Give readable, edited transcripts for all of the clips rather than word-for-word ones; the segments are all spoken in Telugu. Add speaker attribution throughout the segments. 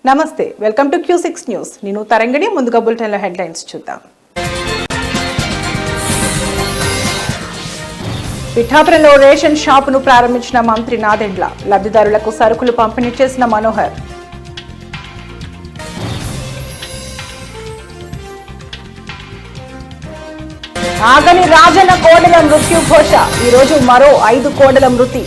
Speaker 1: నమస్తే, వెల్కమ్ టు Q6 న్యూస్. నేను తరంగిణి. ముందుగా బులెటిన్ల హెడ్లైన్స్ చూద్దాం. పిఠాపురంలో రేషన్ షాపును ప్రారంభించిన మంత్రి నాదెండ్ల. లబ్ధిదారులకు సరుకులు పంపిణీ చేసిన మనోహర్. ఆగని రాజన్న కోడెల మృత్యు ఘోష. ఈరోజు మరో 5 కోడెల మృతి.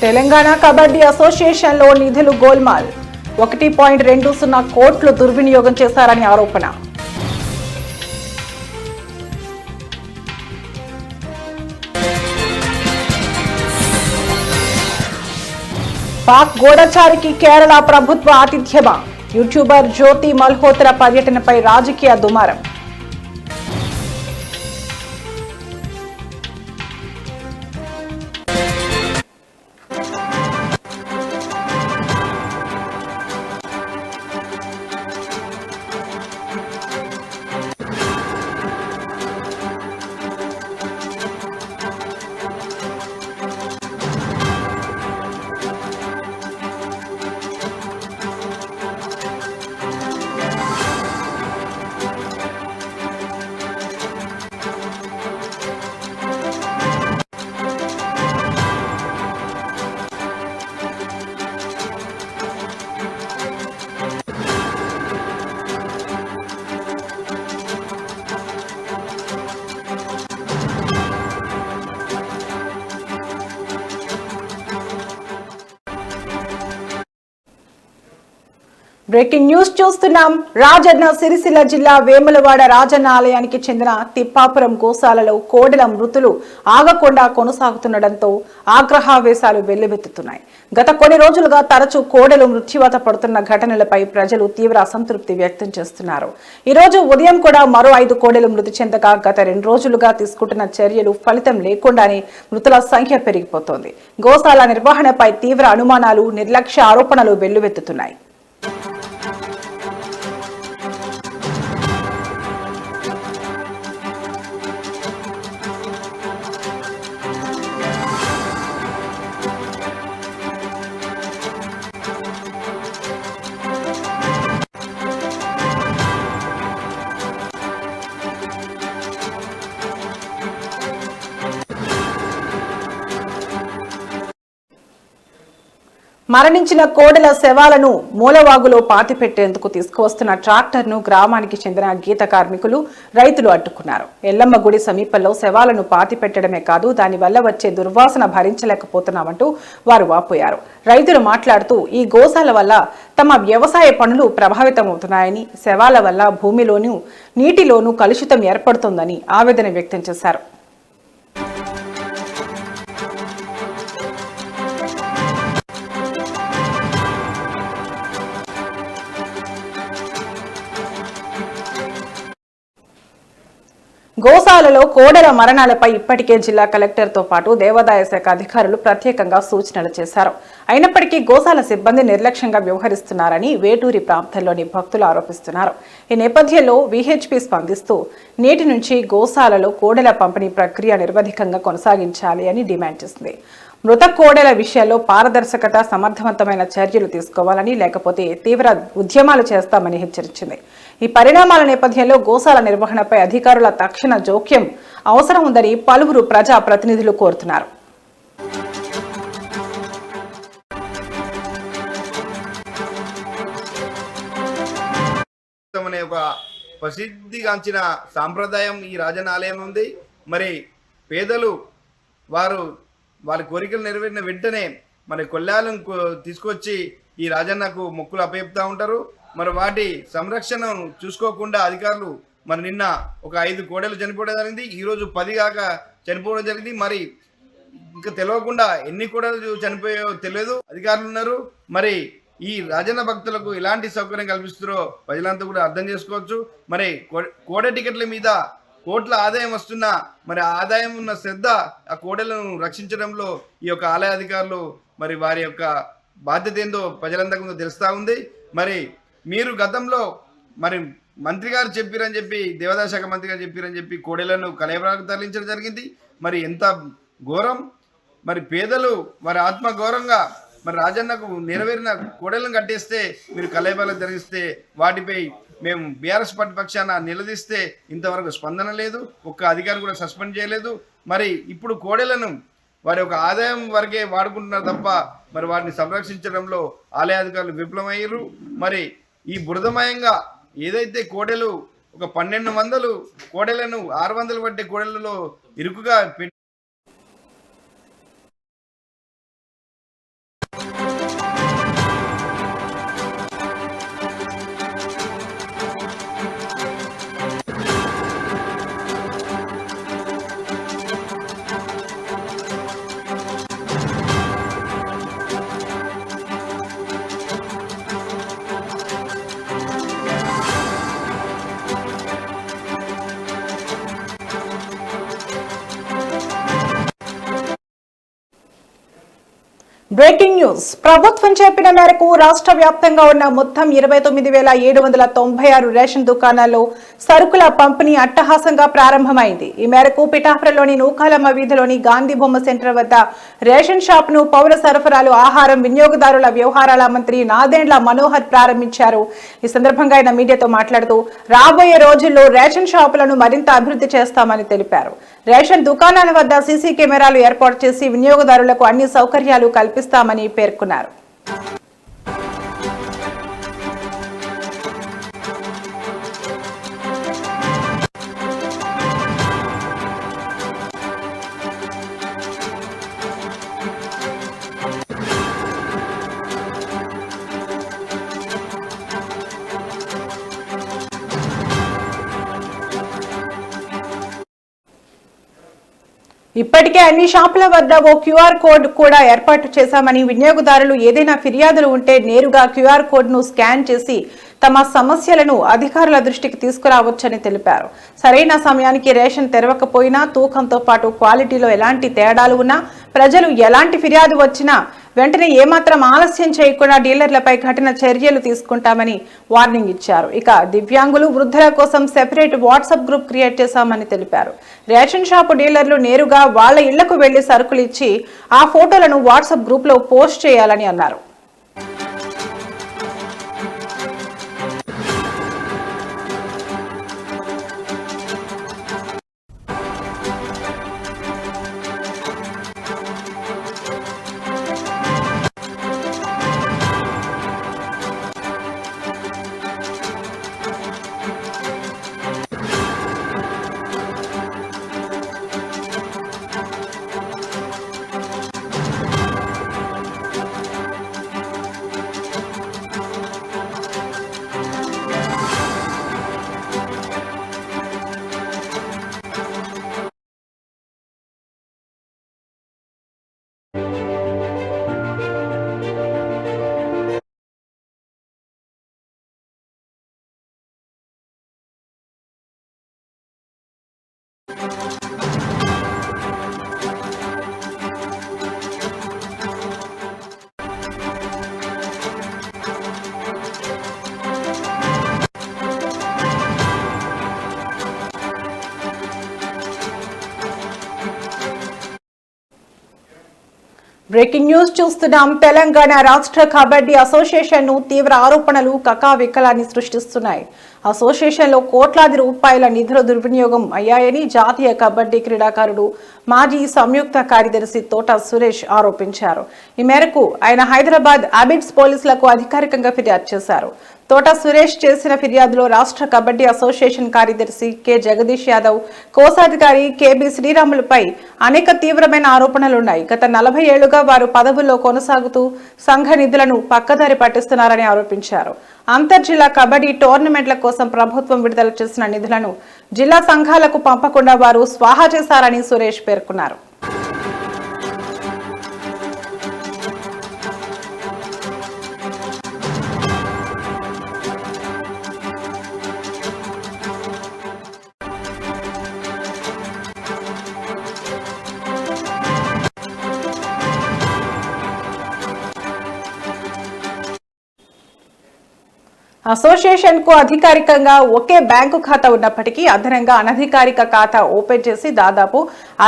Speaker 1: తెలంగాణ కబడ్డీ అసోసియేషన్లో నిధులు గోల్మాల్. 1.20 కోట్లు దుర్వినియోగం చేశారని ఆరోపణ. పాక్ గూఢచారికి కేరళ ప్రభుత్వ ఆతిథ్యమా. యూట్యూబర్ జ్యోతి మల్హోత్రా పర్యటనపై రాజకీయ దుమారం. బ్రేకింగ్ న్యూస్ చూస్తున్నాం. రాజన్న సిరిసిల్ల జిల్లా వేములవాడ రాజన్న ఆలయానికి చెందిన తిప్పాపురం గోశాలలో కోడెల మృతులు ఆగకుండా కొనసాగుతుండటంతో ఆగ్రహావేశాలు వెల్లువెత్తుతున్నాయి. గత కొన్ని రోజులుగా తరచూ కోడెలు మృత్యువాత పడుతున్న ఘటనలపై ప్రజలు తీవ్ర అసంతృప్తి వ్యక్తం చేస్తున్నారు. ఈ రోజు ఉదయం కూడా మరో 5 కోడెలు మృతి చెందగా గత 2 రోజులుగా తీసుకుంటున్న చర్యలు ఫలితం లేకుండానే మృతుల సంఖ్య పెరిగిపోతోంది. గోశాల నిర్వహణపై తీవ్ర అనుమానాలు, నిర్లక్ష్య ఆరోపణలు వెల్లువెత్తుతున్నాయి. మరణించిన కోడెల శవాలను మూలవాగులో పాతిపెట్టేందుకు తీసుకువస్తున్న ట్రాక్టర్ను గ్రామానికి చెందిన గీత కార్మికులు, రైతులు అడ్డుకున్నారు. ఎల్లమ్మ గుడి సమీపంలో శవాలను పాతిపెట్టడమే కాదు, దానివల్ల వచ్చే దుర్వాసన భరించలేకపోతున్నామంటూ వారు వాపోయారు. రైతులు మాట్లాడుతూ ఈ గోశాల వల్ల తమ వ్యవసాయ పనులు ప్రభావితమవుతున్నాయని, శవాల వల్ల భూమిలోనూ నీటిలోనూ కలుషితం ఏర్పడుతోందని ఆవేదన వ్యక్తం చేశారు. గోశాలలో కోడెల మరణాలపై ఇప్పటికే జిల్లా కలెక్టర్తో పాటు దేవాదాయ శాఖ అధికారులు ప్రత్యేకంగా సూచనలు చేశారు. అయినప్పటికీ గోశాల సిబ్బంది నిర్లక్ష్యంగా వ్యవహరిస్తున్నారని వేటూరి ప్రాంతంలోని భక్తులు ఆరోపిస్తున్నారు. ఈ నేపథ్యంలో విహెచ్పి స్పందిస్తూ నేటి నుంచి గోశాలలో కోడెల పంపిణీ ప్రక్రియ నిరవధికంగా కొనసాగించాలి అని డిమాండ్ చేసింది. మృత కోడెల విషయాల్లో పారదర్శకత, సమర్థవంతమైన చర్యలు తీసుకోవాలని, లేకపోతే తీవ్ర ఉద్యమాలు చేస్తామని హెచ్చరించింది. ఈ పరిణామాల నేపథ్యంలో గోశాల నిర్వహణపై అధికారుల తక్షణ జోక్యం అవసరం ఉందని పలువురు ప్రజా ప్రతినిధులు కోరుతున్నారు.
Speaker 2: ప్రసిద్ధిగాంచిన సాంప్రదాయం ఈ రాజన్న ఆలయం ఉంది. మరి పేదలు వాళ్ళ కోరికలు నెరవేరిన వెంటనే మరి కొల్లాలను తీసుకొచ్చి ఈ రాజన్నకు మొక్కులు అప్పచెప్తా ఉంటారు. మరి వాటి సంరక్షణ చూసుకోకుండా అధికారులు మరి నిన్న ఒక 5 కోడలు చనిపోవడం జరిగింది. ఈరోజు 10 కాక చనిపోవడం జరిగింది. మరి ఇంకా తెలియకుండా ఎన్ని కోడలు చనిపోయాయో తెలియదు. అధికారులు ఉన్నారు. మరి ఈ రాజన్న భక్తులకు ఎలాంటి సౌకర్యం కల్పిస్తారో ప్రజలంతా కూడా అర్థం చేసుకోవచ్చు. మరి కోడ టికెట్ల మీద కోట్ల ఆదాయం వస్తున్నా మరి ఆదాయం ఉన్న శ్రద్ధ ఆ కోడలను రక్షించడంలో ఈ యొక్క ఆలయ అధికారులు మరి వారి యొక్క బాధ్యత ఏందో ప్రజలందరికీ ముందు తెలుస్తూ ఉంది. మరి మీరు గతంలో మరి మంత్రి గారు చెప్పారని చెప్పి, దేవాదాయ శాఖ మంత్రి గారు చెప్పారని చెప్పి కోడెలను కలయబరాలకు తరలించడం జరిగింది. మరి ఎంత ఘోరం! మరి పేదలు వారి ఆత్మ గౌరవంగా మరి రాజన్నకు నెరవేరిన కోడెలను కట్టేస్తే మీరు కలయబరాలకు తరలిస్తే వాటిపై మేము బీఆర్ఎస్ పార్టీ పక్షాన నిలదీస్తే ఇంతవరకు స్పందన లేదు. ఒక్క అధికారి కూడా సస్పెండ్ చేయలేదు. మరి ఇప్పుడు కోడెలను వారి యొక్క ఆదాయం వరకే వాడుకుంటున్నారు తప్ప మరి వాటిని సంరక్షించడంలో ఆలయ అధికారులు విఫలమయ్యారు. మరి ఈ బురదమయంగా ఏదైతే కోడెలు ఒక 1200 కోడెలను 600 పట్టే కోడెలలో ఇరుకుగా
Speaker 1: బ్రేకింగ్ న్యూస్. ప్రభుత్వం చెప్పిన మేరకు రాష్ట్ర వ్యాప్తంగా ఉన్న మొత్తం 29,796 రేషన్ దుకాణాల్లో సరుకుల పంపిణీ అట్టహాసంగా ప్రారంభమైంది. ఈ మేరకు పిఠాపురంలోని నూకాలమ్మ వీధిలోని గాంధీ బొమ్మ సెంటర్ వద్ద రేషన్ షాప్ ను పౌర సరఫరాలు, ఆహారం, వినియోగదారుల వ్యవహారాల మంత్రి నాదెండ్ల మనోహర్ ప్రారంభించారు. ఈ సందర్భంగా ఆయన మీడియాతో మాట్లాడుతూ రాబోయే రోజుల్లో రేషన్ షాపులను మరింత అభివృద్ధి చేస్తామని తెలిపారు. రేషన్ దుకాణాల వద్ద సీసీ కెమెరాలు ఏర్పాటు చేసి వినియోగదారులకు అన్ని సౌకర్యాలు కల్పిస్తామని పేర్కొన్నారు. ఇప్పటికే అన్ని షాపుల వద్ద ఓ క్యూఆర్ కోడ్ కూడా ఏర్పాటు చేశామని, వినియోగదారులు ఏదైనా ఫిర్యాదులు ఉంటే నేరుగా క్యూఆర్ కోడ్ ను స్కాన్ చేసి తమ సమస్యలను అధికారుల దృష్టికి తీసుకురావచ్చని తెలిపారు. సరైన సమయానికి రేషన్ తెరవకపోయినా, తూకంతో పాటు క్వాలిటీలో ఎలాంటి తేడాలు ఉన్నా, ప్రజలు ఎలాంటి ఫిర్యాదు వచ్చినా వెంటనే ఏమాత్రం ఆలస్యం చేయకుండా డీలర్లపై కఠిన చర్యలు తీసుకుంటామని వార్నింగ్ ఇచ్చారు. ఇక దివ్యాంగులు, వృద్ధుల కోసం సెపరేట్ వాట్సాప్ గ్రూప్ క్రియేట్ చేశామని తెలిపారు. రేషన్ షాపు డీలర్లు నేరుగా వాళ్ల ఇళ్లకు వెళ్లి సరుకులు ఇచ్చి ఆ ఫోటోలను వాట్సాప్ గ్రూప్ లో పోస్ట్ చేయాలని అన్నారు. బ్రేకింగ్ న్యూస్ చూస్తున్నాం. తెలంగాణ రాష్ట్ర కబడ్డీ అసోసియేషన్ ను తీవ్ర ఆరోపణలు కకావికలాన్ని సృష్టిస్తున్నాయి. అసోసియేషన్ లో కోట్లాది రూపాయల నిధుల దుర్వినియోగం అయ్యాయని జాతీయ కబడ్డీ క్రీడాకారుడు, మాజీ సంయుక్త కార్యదర్శి తోట సురేష్ ఆరోపించారు. ఈ మేరకు ఆయన హైదరాబాద్ అబిడ్స్ పోలీసులకు అధికారికంగా ఫిర్యాదు చేశారు. తోట సురేష్ చేసిన ఫిర్యాదులో రాష్ట్ర కబడ్డీ అసోసియేషన్ కార్యదర్శి కె జగదీష్ యాదవ్, కోశాధికారి కెబి శ్రీరాములపై అనేక తీవ్రమైన ఆరోపణలున్నాయి. గత 40 ఏళ్లుగా వారు పదవుల్లో కొనసాగుతూ సంఘ నిధులను పక్కదారి పట్టిస్తున్నారని ఆరోపించారు. అంతర్జిల్లా కబడ్డీ టోర్నమెంట్ల కోసం ప్రభుత్వం విడుదల చేసిన నిధులను జిల్లా సంఘాలకు పంపకుండా వారు స్వాహా చేశారని సురేష్ పేర్కొన్నారు. అసోసియేషన్ కు అధికారికంగా ఒకే బ్యాంకు ఖాతా ఉన్నప్పటికీ అదనంగా అనధికారిక ఖాతా ఓపెన్ చేసి దాదాపు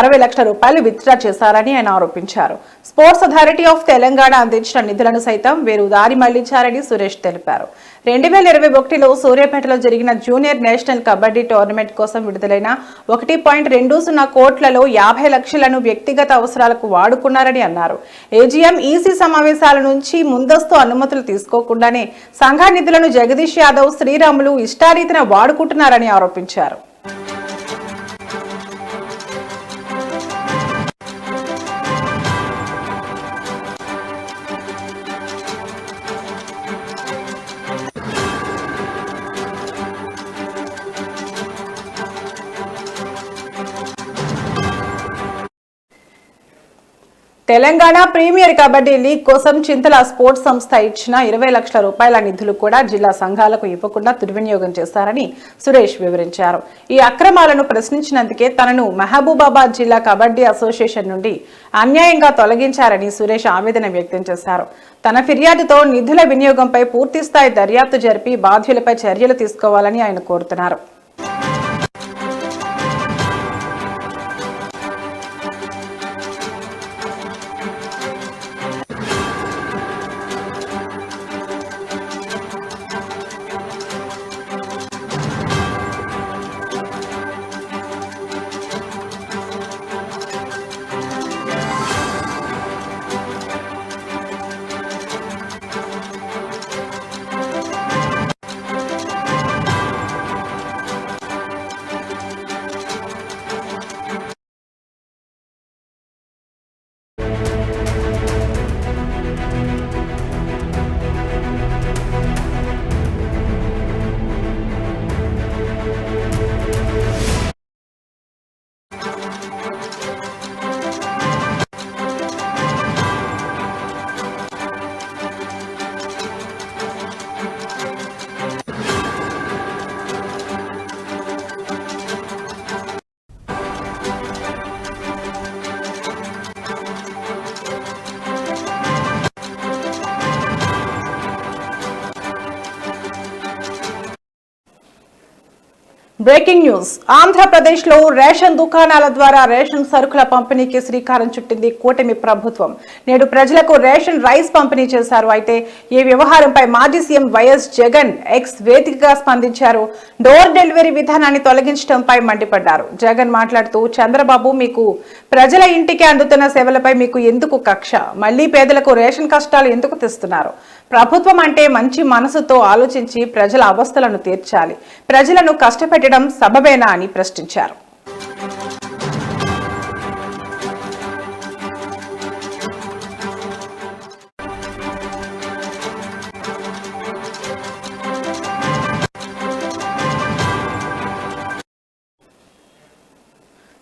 Speaker 1: 60 లక్షల రూపాయలు విత్డ్రా చేశారని ఆయన ఆరోపించారు. స్పోర్ట్స్ అథారిటీ ఆఫ్ తెలంగాణ అందించిన నిధులను సైతం వీరు దారి మళ్లించారని సురేష్ తెలిపారు. 2021లో సూర్యాపేటలో జరిగిన జూనియర్ నేషనల్ కబడ్డీ టోర్నమెంట్ కోసం విడుదలైన 1.20 కోట్లలో 50 లక్షలను వ్యక్తిగత అవసరాలకు వాడుకున్నారని అన్నారు. ఏజీఎం ఈసీ సమావేశాల నుంచి ముందస్తు అనుమతులు తీసుకోకుండానే సంఘ నిధులను జగదీష్ యాదవ్, శ్రీరాములు ఇష్టారీతిన వాడుకుంటున్నారని ఆరోపించారు. తెలంగాణ ప్రీమియర్ కబడ్డీ లీగ్ కోసం చింతల స్పోర్ట్స్ సంస్థ ఇచ్చిన 20 లక్షల రూపాయల నిధులు కూడా జిల్లా సంఘాలకు ఇవ్వకుండా దుర్వినియోగం చేశారని సురేష్ వివరించారు. ఈ అక్రమాలను ప్రశ్నించినందుకే తనను మహబూబాబాద్ జిల్లా కబడ్డీ అసోసియేషన్ నుండి అన్యాయంగా తొలగించారని సురేష్ ఆవేదన వ్యక్తం చేశారు. తన ఫిర్యాదుతో నిధుల వినియోగంపై పూర్తిస్థాయి దర్యాప్తు జరిపి బాధ్యులపై చర్యలు తీసుకోవాలని ఆయన కోరుతున్నారు. Breaking news. ఆంధ్రప్రదేశ్లో రేషన్ దుకాణాల ద్వారా రేషన్ సరుకుల పంపిణీకి శ్రీకారం చుట్టింది కూటమి ప్రభుత్వం. నేడు ప్రజలకు రేషన్ రైస్ పంపిణీ చేశారు. అయితే ఈ వ్యవహారంపై మాజీ సీఎం వైఎస్ జగన్ ఎక్స్ వేదికగా స్పందించారు. డోర్ డెలివరీ విధానాన్ని తొలగించడంపై మండిపడ్డారు. జగన్ మాట్లాడుతూ, చంద్రబాబు, మీకు ప్రజల ఇంటికి అందుతున్న సేవలపై మీకు ఎందుకు కక్ష? మళ్లీ పేదలకు రేషన్ కష్టాలు ఎందుకు తెస్తున్నారు? ప్రభుత్వం అంటే మంచి మనసుతో ఆలోచించి ప్రజల అవస్థలను తీర్చాలి. ప్రజలను కష్టపెట్టడం సబబేనా అని ప్రశ్నించారు.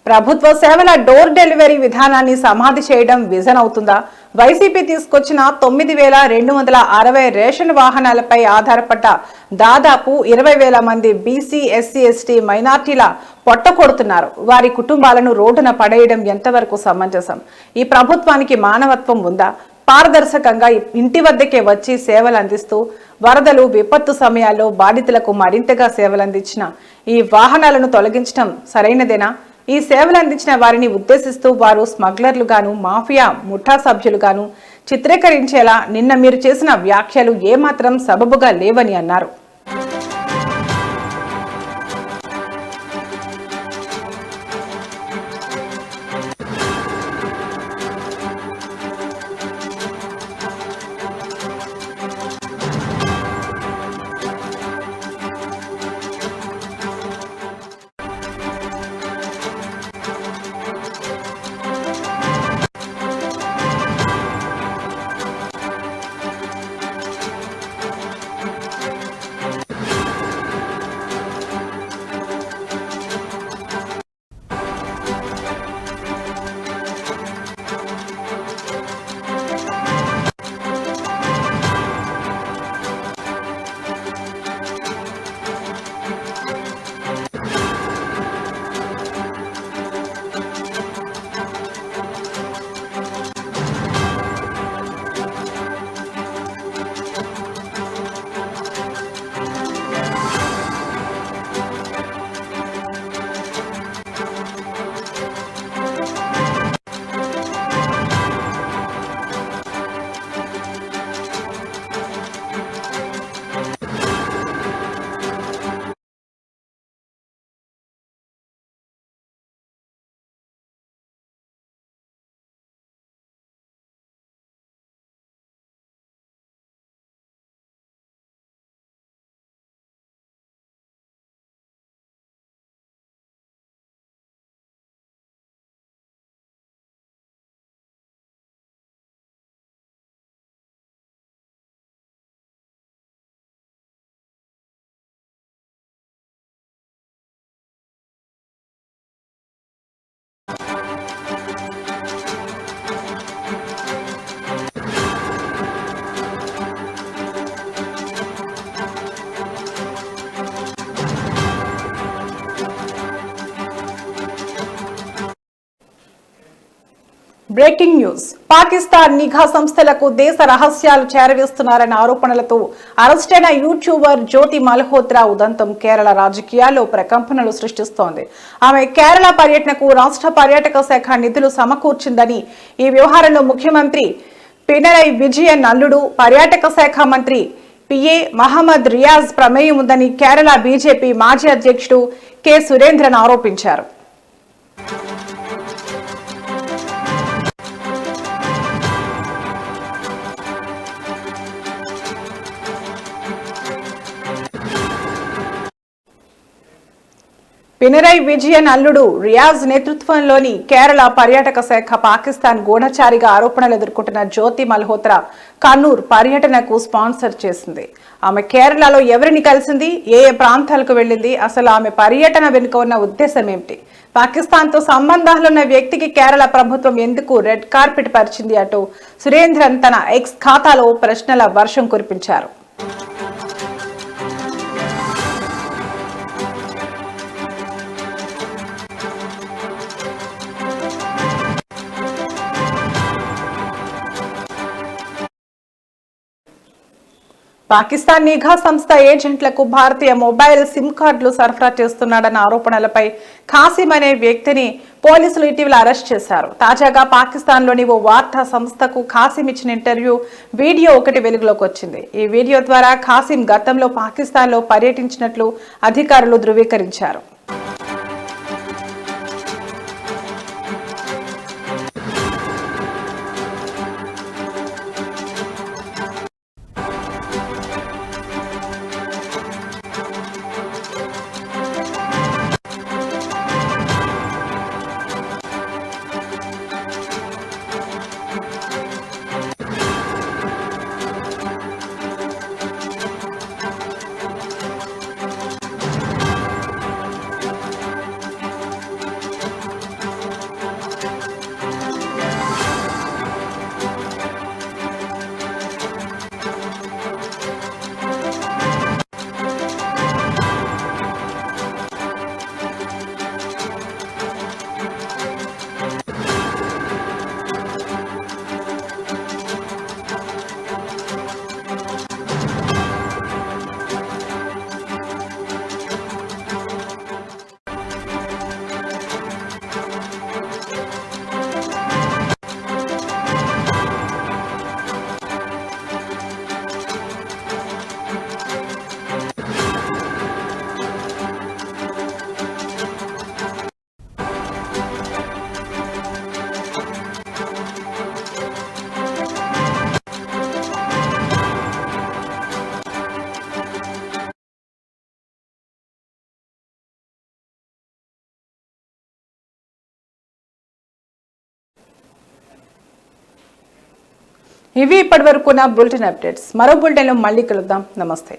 Speaker 1: ప్రభుత్వ సేవల డోర్ డెలివరీ విధానాన్ని సమాధి చేయడం విజన్ అవుతుందా? వైసీపీ తీసుకొచ్చిన 9,260 రేషన్ వాహనాలపై ఆధారపడ్డ దాదాపు 20,000 మంది బీసీ, ఎస్సీ, ఎస్టీ, మైనార్టీల పొట్టకొడుతున్నారు. వారి కుటుంబాలను రోడ్డున పడేయడం ఎంతవరకు సమంజసం? ఈ ప్రభుత్వానికి మానవత్వం ఉందా? పారదర్శకంగా ఇంటి వద్దకే వచ్చి సేవలు అందిస్తూ వరదలు, విపత్తు సమయాల్లో బాధితులకు మరింతగా సేవలందించిన ఈ వాహనాలను తొలగించడం సరైనదేనా? ఈ సేవలు అందించిన వారిని ఉద్దేశిస్తూ వారు స్మగ్లర్లుగాను, మాఫియా ముఠా సభ్యులుగాను చిత్రీకరించేలా నిన్న మీరు చేసిన వ్యాఖ్యలు ఏమాత్రం సబబుగా లేవని అన్నారు. Breaking news. పాకిస్తాన్ నిఘా సంస్థలకు దేశ రహస్యాలు చేరవేస్తున్నారన్న ఆరోపణలతో అరెస్టైన యూట్యూబర్ జ్యోతి మల్హోత్రా ఉదంతం కేరళ రాజకీయాల్లో ప్రకంపనలు సృష్టిస్తోంది. ఆమె కేరళ పర్యటనకు రాష్ట్ర పర్యాటక శాఖ నిధులు సమకూర్చిందని, ఈ వ్యవహారంలో ముఖ్యమంత్రి పినరయి విజయన్ అల్లుడు పర్యాటక శాఖ మంత్రి పిఏ మహమ్మద్ రియాజ్ ప్రమేయం ఉందని కేరళ బీజేపీ మాజీ అధ్యక్షుడు కె సురేంద్రన్ ఆరోపించారు. పినరయి విజయన్ అల్లుడు రియాజ్ నేతృత్వంలోని కేరళ పర్యాటక శాఖ పాకిస్తాన్ గూఢచారిగా ఆరోపణలు ఎదుర్కొంటున్న జ్యోతి మల్హోత్రా కన్నూర్ పర్యటనకు స్పాన్సర్ చేసింది. ఆమె కేరళలో ఎవరిని కలిసింది, ఏ ప్రాంతాలకు వెళ్లింది, అసలు ఆమె పర్యటన వెనుక ఉన్న ఉద్దేశం ఏమిటి, పాకిస్తాన్తో సంబంధాలున్న వ్యక్తికి కేరళ ప్రభుత్వం ఎందుకు రెడ్ కార్పెట్ పరిచింది అంటూ సురేంద్రన్ తన ఎక్స్ ఖాతాలో ప్రశ్నల వర్షం కురిపించారు. పాకిస్తాన్ నిఘా సంస్థ ఏజెంట్లకు భారతీయ మొబైల్ సిమ్ కార్డులు సరఫరా చేస్తున్నాడన్న ఆరోపణలపై ఖాసిం అనే వ్యక్తిని పోలీసులు ఇటీవల అరెస్ట్ చేశారు. తాజాగా పాకిస్తాన్లోని ఓ వార్తా సంస్థకు ఖాసిం ఇచ్చిన ఇంటర్వ్యూ వీడియో ఒకటి వెలుగులోకి వచ్చింది. ఈ వీడియో ద్వారా ఖాసిం గతంలో పాకిస్తాన్లో పర్యటించినట్లు అధికారులు ధృవీకరించారు. ఇవి ఇప్పటివరకు నా బులెటిన్ అప్డేట్స్. మరో బులెటిన్లో మళ్ళీ కలుద్దాం. నమస్తే.